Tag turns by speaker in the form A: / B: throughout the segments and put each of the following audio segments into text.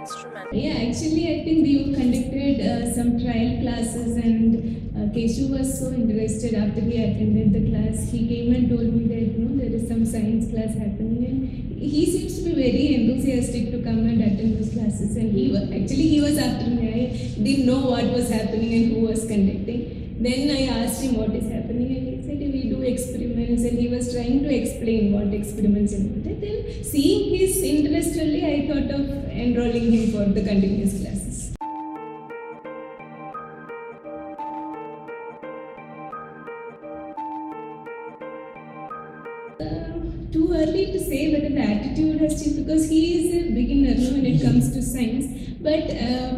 A: instrumental.
B: Yeah, actually, I think we conducted some trial classes, and Keshu was so interested after he attended the class. He came and told me that there is some science class happening, and he seems to be very enthusiastic to come and attend those classes. And he was after me. I didn't know what was happening and who was conducting. Then I asked him what is happening, and he said we do experiments, and he was trying to explain what experiments involved. Then, seeing his interest only, I thought of enrolling him for the continuous classes. Too early to say whether the attitude has changed because he is a beginner when it comes to science. But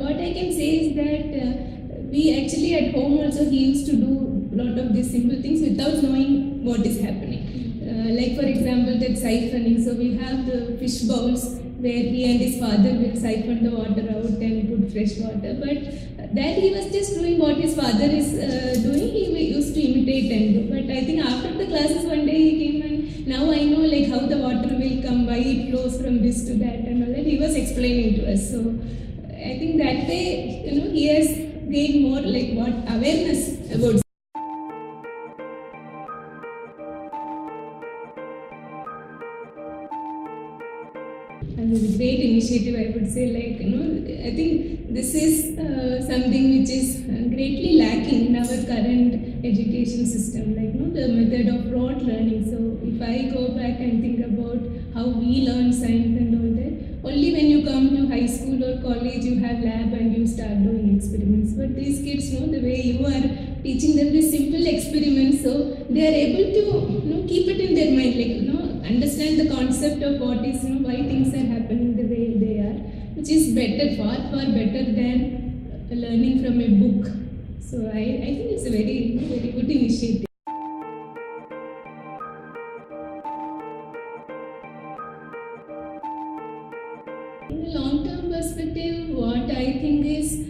B: what I can say is that we actually at home also he used to do a lot of these simple things without knowing what is happening. Like for example, that siphoning. So we have the fish bowls where he and his father will siphon the water out and put fresh water. But that he was just doing what his father is doing. He used to imitate and do. But I think after the classes one day he came and now I know like how the water will come, why it flows from this to that and all that. He was explaining to us. So I think that way he has gained more like what awareness about. And it's a great initiative, I would say. Like, I think this is something which is greatly lacking in our current education system. Like, the method of rote learning. So, if I go back and think about how we learn science and all that, only when you come to high school or college, you have lab and you start doing experiments. But these kids know the way you are teaching them these simple experiments, so they are able to keep it in their mind, like understand the concept of what is why things are happening the way they are, which is better, far better than learning from a book. So I think it's a very good initiative. In a long-term perspective, what I think is,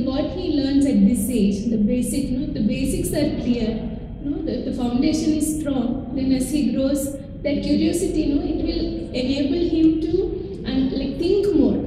B: what he learns at this age, the basics are clear. The foundation is strong. Then as he grows, that curiosity, it will enable him to think more.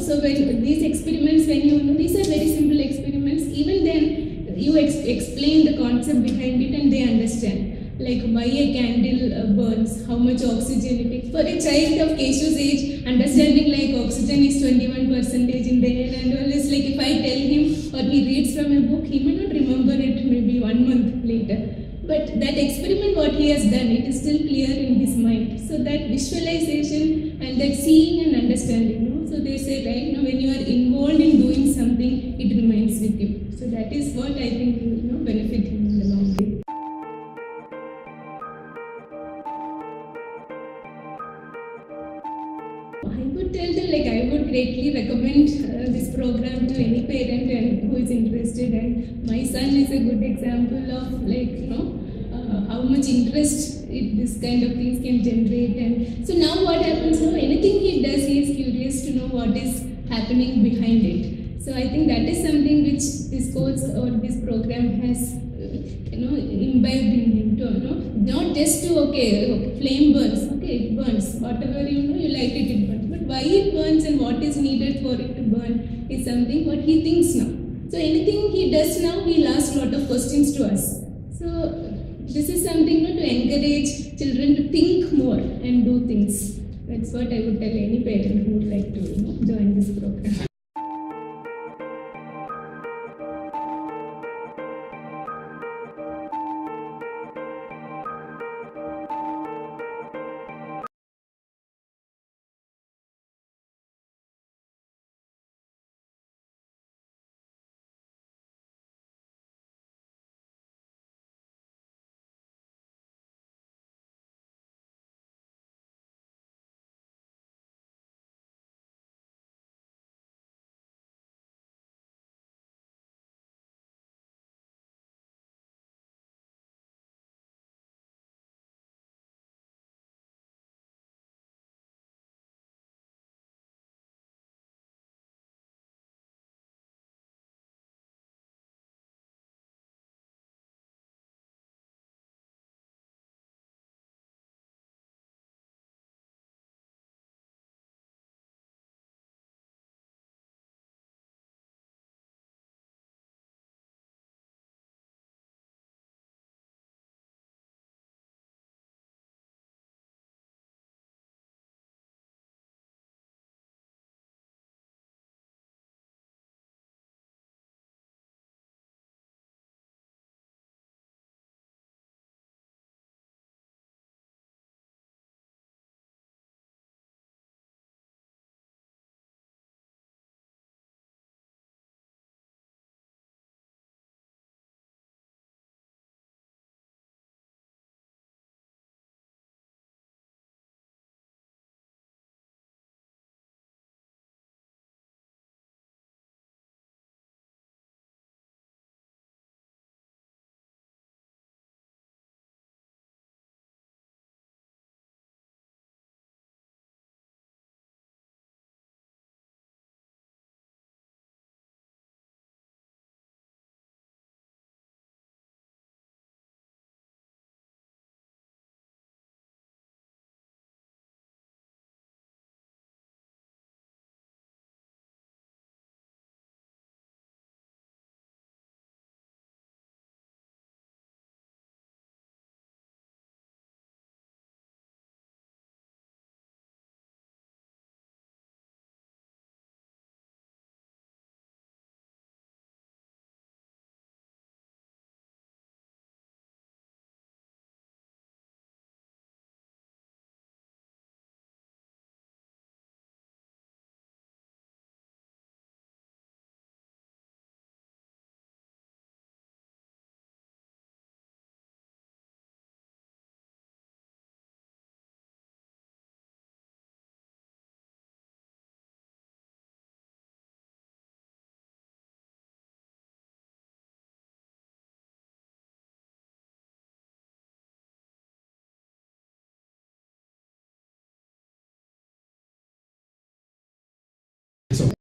B: So when these experiments, when these are very simple experiments, even then you explain the concept behind it and they understand. Like why a candle burns, how much oxygen it takes. For a child of Keshu's age, understanding like oxygen is 21% in the air and all is like if I tell him or he reads from a book, he may not remember it maybe 1 month later. But that experiment, what he has done, it is still clear in his mind. So that visualization and that seeing and understanding. So they say, right, when you are involved in doing something, it remains with you. So that is what I think will benefit him in the long run. I would tell them I would greatly recommend this program to any parent and who is interested. And my son is a good example of how much interest this kind of things can generate. And so now what happens? Anything he does, he is curious to know what is happening behind it. So I think that is something which this course or this program has imbibed in him to not just to flame burns, it burns, whatever you like it burns, but why it burns and what is needed for it to burn is something what he thinks now. So anything he does now, he'll ask a lot of questions to us. So this is something to encourage children to think more and do things. That's what I would tell any parent who would like to join this program.
A: So